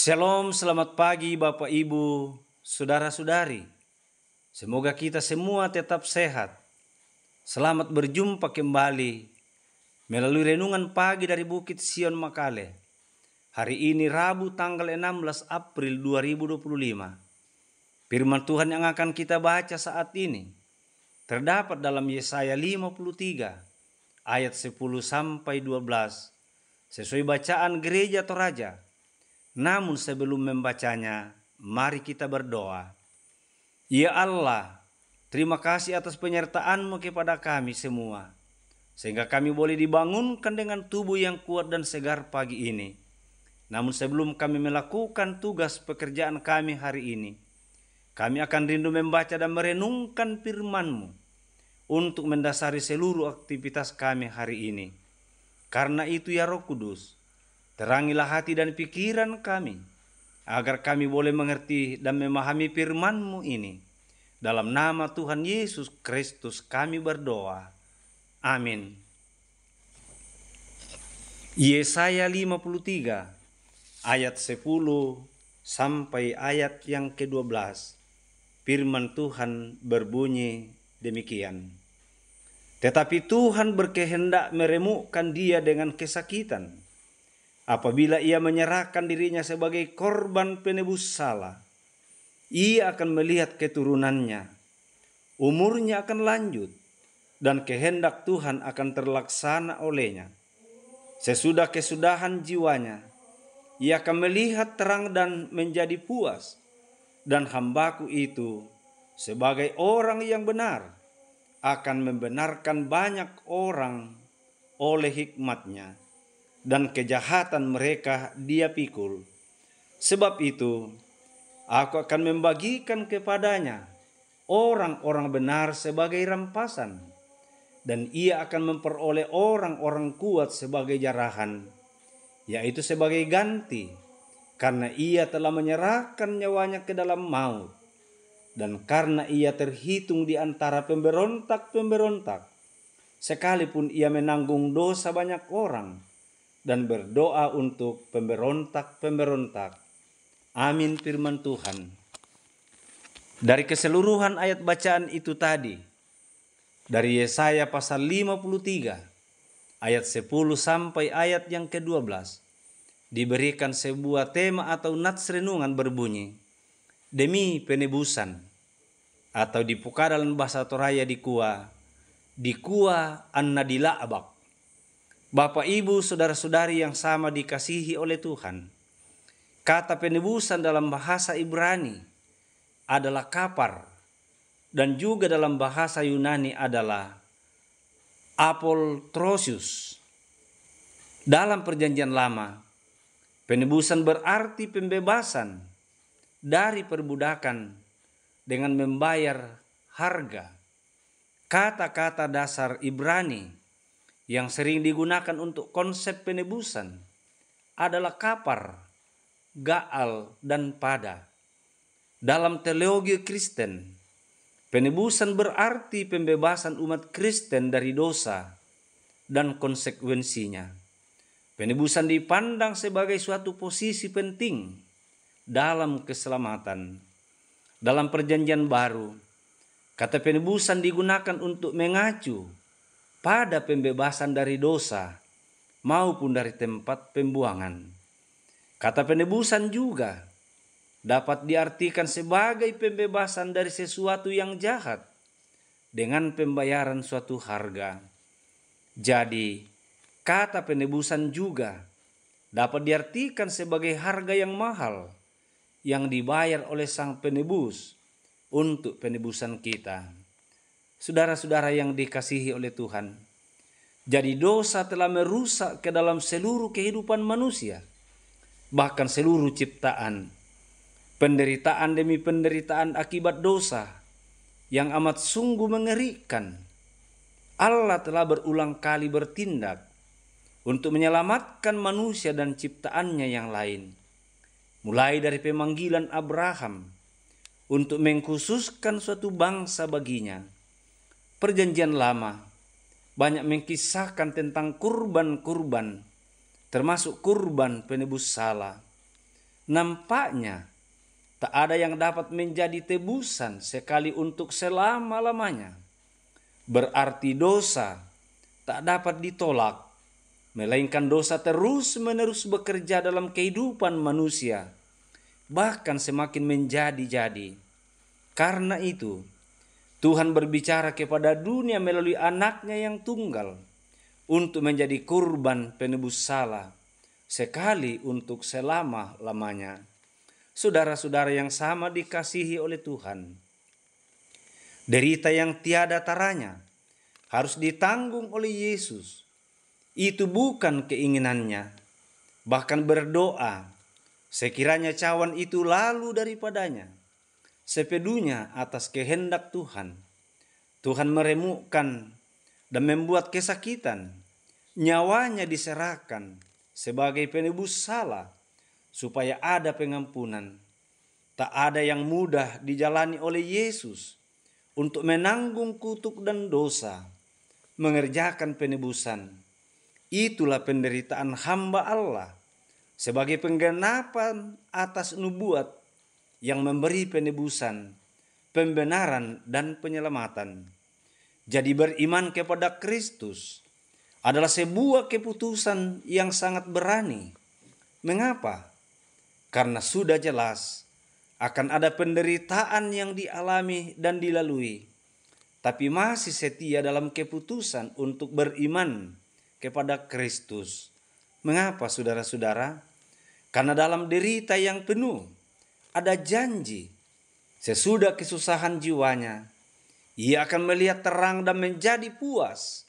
Shalom, selamat pagi Bapak Ibu, Saudara-saudari. Semoga kita semua tetap sehat. Selamat berjumpa kembali melalui renungan pagi dari Bukit Sion Makale. Hari ini Rabu tanggal 16 April 2025. Firman Tuhan yang akan kita baca saat ini terdapat dalam Yesaya 53 ayat 10 sampai 12 sesuai bacaan gereja Toraja. Namun sebelum membacanya, mari kita berdoa. Ya Allah, terima kasih atas penyertaan-Mu kepada kami semua, sehingga kami boleh dibangunkan dengan tubuh yang kuat dan segar pagi ini. Namun sebelum kami melakukan tugas pekerjaan kami hari ini, kami akan rindu membaca dan merenungkan firman-Mu untuk mendasari seluruh aktivitas kami hari ini. Karena itu ya Roh Kudus, terangilah hati dan pikiran kami, agar kami boleh mengerti dan memahami firman-Mu ini. Dalam nama Tuhan Yesus Kristus kami berdoa. Amin. Yesaya 53 ayat 10 sampai ayat yang ke-12. Firman Tuhan berbunyi demikian. Tetapi Tuhan berkehendak meremukkan dia dengan kesakitan, apabila ia menyerahkan dirinya sebagai korban penebus salah. Ia akan melihat keturunannya, umurnya akan lanjut, dan kehendak Tuhan akan terlaksana olehnya. Sesudah kesudahan jiwanya, ia akan melihat terang dan menjadi puas, dan hambaku itu sebagai orang yang benar akan membenarkan banyak orang oleh hikmatnya, dan kejahatan mereka dia pikul. Sebab itu, aku akan membagikan kepadanya orang-orang benar sebagai rampasan, dan ia akan memperoleh orang-orang kuat sebagai jarahan, yaitu sebagai ganti, karena ia telah menyerahkan nyawanya ke dalam maut, dan karena ia terhitung di antara pemberontak-pemberontak, sekalipun ia menanggung dosa banyak orang, dan berdoa untuk pemberontak-pemberontak. Amin firman Tuhan. Dari keseluruhan ayat bacaan itu tadi, dari Yesaya pasal 53, ayat 10 sampai ayat yang ke-12, diberikan sebuah tema atau nats renungan berbunyi, demi penebusan, atau di dalam bahasa Toraja dikua an-nadila abak. Bapak, Ibu, Saudara-saudari yang sama dikasihi oleh Tuhan, kata penebusan dalam bahasa Ibrani adalah kapar, dan juga dalam bahasa Yunani adalah apoltrosius. Dalam perjanjian lama, penebusan berarti pembebasan dari perbudakan dengan membayar harga. Kata-kata dasar Ibrani yang sering digunakan untuk konsep penebusan adalah kapar, gaal, dan pada. Dalam teologi Kristen, penebusan berarti pembebasan umat Kristen dari dosa dan konsekuensinya. Penebusan dipandang sebagai suatu posisi penting dalam keselamatan. Dalam perjanjian baru, kata penebusan digunakan untuk mengacu pada pembebasan dari dosa maupun dari tempat pembuangan. Kata penebusan juga dapat diartikan sebagai pembebasan dari sesuatu yang jahat dengan pembayaran suatu harga. Jadi, kata penebusan juga dapat diartikan sebagai harga yang mahal yang dibayar oleh sang penebus untuk penebusan kita. Saudara-saudara yang dikasihi oleh Tuhan, jadi dosa telah merusak ke dalam seluruh kehidupan manusia, bahkan seluruh ciptaan. Penderitaan demi penderitaan akibat dosa yang amat sungguh mengerikan. Allah telah berulang kali bertindak untuk menyelamatkan manusia dan ciptaannya yang lain. Mulai dari pemanggilan Abraham untuk mengkhususkan suatu bangsa baginya. Perjanjian lama banyak mengkisahkan tentang kurban-kurban, termasuk kurban penebus salah. Nampaknya tak ada yang dapat menjadi tebusan sekali untuk selama-lamanya. Berarti dosa tak dapat ditolak, melainkan dosa terus-menerus bekerja dalam kehidupan manusia, bahkan semakin menjadi-jadi. Karena itu, Tuhan berbicara kepada dunia melalui anaknya yang tunggal untuk menjadi kurban penebus salah, sekali untuk selama-lamanya. Saudara-saudara yang sama dikasihi oleh Tuhan, derita yang tiada taranya harus ditanggung oleh Yesus. Itu bukan keinginannya, bahkan berdoa sekiranya cawan itu lalu daripadanya. Sepedunya atas kehendak Tuhan. Tuhan meremukkan dan membuat kesakitan. Nyawanya diserahkan sebagai penebus salah supaya ada pengampunan. Tak ada yang mudah dijalani oleh Yesus untuk menanggung kutuk dan dosa, mengerjakan penebusan. Itulah penderitaan hamba Allah sebagai penggenapan atas nubuat yang memberi penebusan, pembenaran, dan penyelamatan. Jadi beriman kepada Kristus adalah sebuah keputusan yang sangat berani. Mengapa? Karena sudah jelas akan ada penderitaan yang dialami dan dilalui, tapi masih setia dalam keputusan untuk beriman kepada Kristus. Mengapa, saudara-saudara? Karena dalam derita yang penuh ada janji, sesudah kesusahan jiwanya, ia akan melihat terang dan menjadi puas.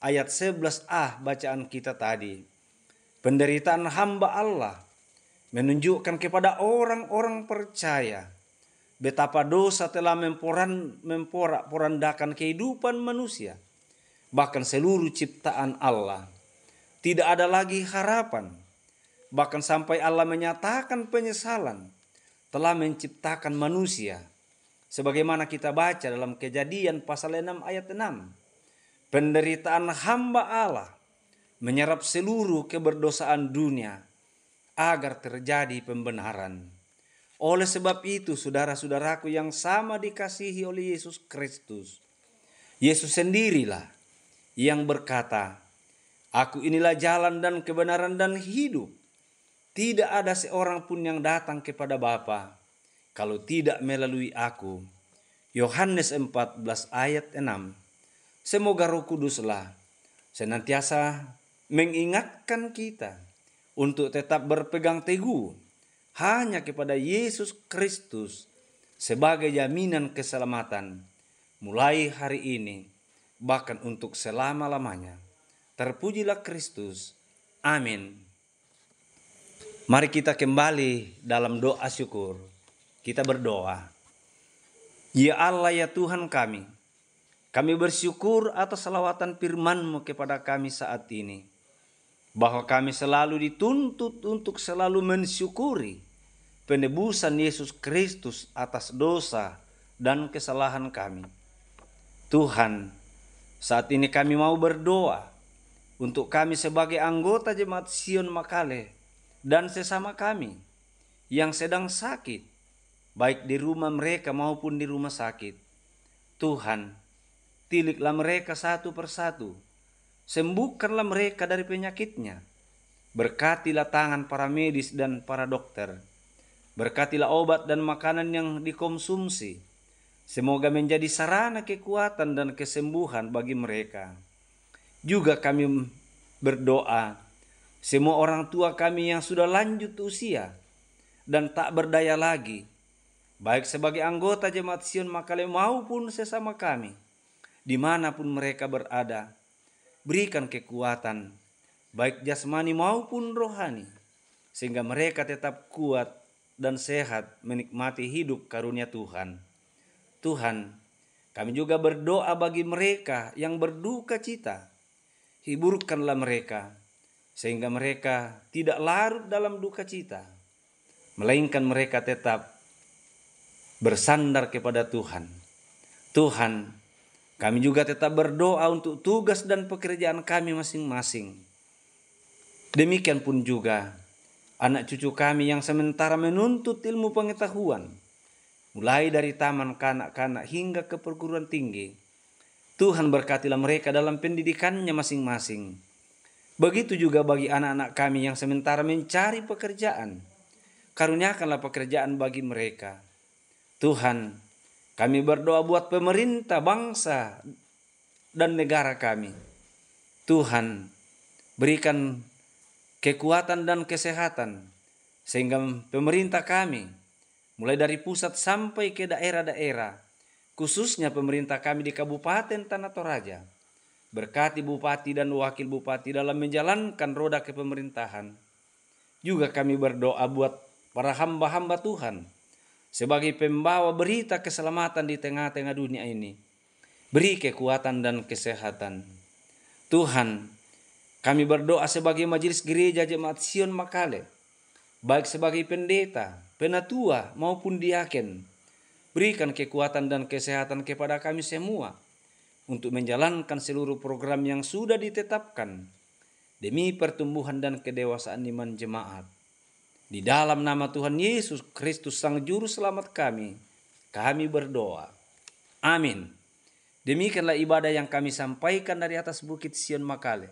Ayat 11a bacaan kita tadi. Penderitaan hamba Allah menunjukkan kepada orang-orang percaya betapa dosa telah memporak-porandakan kehidupan manusia, bahkan seluruh ciptaan Allah. Tidak ada lagi harapan, bahkan sampai Allah menyatakan penyesalan telah menciptakan manusia. Sebagaimana kita baca dalam Kejadian pasal 6 ayat 6. Penderitaan hamba Allah menyerap seluruh keberdosaan dunia agar terjadi pembenaran. Oleh sebab itu, saudara-saudaraku yang sama dikasihi oleh Yesus Kristus, Yesus sendirilah yang berkata, "Aku inilah jalan dan kebenaran dan hidup. Tidak ada seorang pun yang datang kepada Bapa kalau tidak melalui aku." Yohanes 14 ayat 6. Semoga Roh Kuduslah senantiasa mengingatkan kita untuk tetap berpegang teguh hanya kepada Yesus Kristus sebagai jaminan keselamatan mulai hari ini, bahkan untuk selama-lamanya. Terpujilah Kristus. Amin. Mari kita kembali dalam doa syukur. Kita berdoa. Ya Allah, ya Tuhan kami bersyukur atas selawatan firman-Mu kepada kami saat ini, bahwa kami selalu dituntut untuk selalu mensyukuri penebusan Yesus Kristus atas dosa dan kesalahan kami. Tuhan, saat ini kami mau berdoa untuk kami sebagai anggota Jemaat Sion Makale dan sesama kami yang sedang sakit, baik di rumah mereka maupun di rumah sakit. Tuhan, tiliklah mereka satu persatu, sembuhkanlah mereka dari penyakitnya. Berkatilah tangan para medis dan para dokter. Berkatilah obat dan makanan yang dikonsumsi. Semoga menjadi sarana kekuatan dan kesembuhan bagi mereka. Juga kami berdoa, semua orang tua kami yang sudah lanjut usia dan tak berdaya lagi, baik sebagai anggota Jemaat Sion Makale maupun sesama kami, dimanapun mereka berada, berikan kekuatan, baik jasmani maupun rohani, sehingga mereka tetap kuat dan sehat menikmati hidup karunia Tuhan. Tuhan, kami juga berdoa bagi mereka yang berduka cita. Hiburkanlah mereka, sehingga mereka tidak larut dalam duka cita, melainkan mereka tetap bersandar kepada Tuhan. Tuhan, kami juga tetap berdoa untuk tugas dan pekerjaan kami masing-masing. Demikian pun juga anak cucu kami yang sementara menuntut ilmu pengetahuan, mulai dari taman kanak-kanak hingga ke perguruan tinggi. Tuhan berkatilah mereka dalam pendidikannya masing-masing. Begitu juga bagi anak-anak kami yang sementara mencari pekerjaan. Karuniakanlah pekerjaan bagi mereka. Tuhan, kami berdoa buat pemerintah, bangsa, dan negara kami. Tuhan, berikan kekuatan dan kesehatan, sehingga pemerintah kami, mulai dari pusat sampai ke daerah-daerah, khususnya pemerintah kami di Kabupaten Tanah Toraja, berkati bupati dan wakil bupati dalam menjalankan roda kepemerintahan. Juga kami berdoa buat para hamba-hamba Tuhan sebagai pembawa berita keselamatan di tengah-tengah dunia ini. Beri kekuatan dan kesehatan. Tuhan, kami berdoa sebagai majelis gereja Jemaat Sion Makale, baik sebagai pendeta, penatua maupun diaken. Berikan kekuatan dan kesehatan kepada kami semua untuk menjalankan seluruh program yang sudah ditetapkan demi pertumbuhan dan kedewasaan iman jemaat. Di dalam nama Tuhan Yesus Kristus Sang Juru Selamat kami berdoa. Amin. Demikianlah ibadah yang kami sampaikan dari atas Bukit Sion Makale.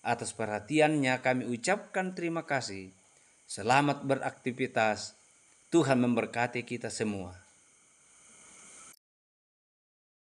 Atas perhatiannya kami ucapkan terima kasih. Selamat beraktivitas. Tuhan memberkati kita semua.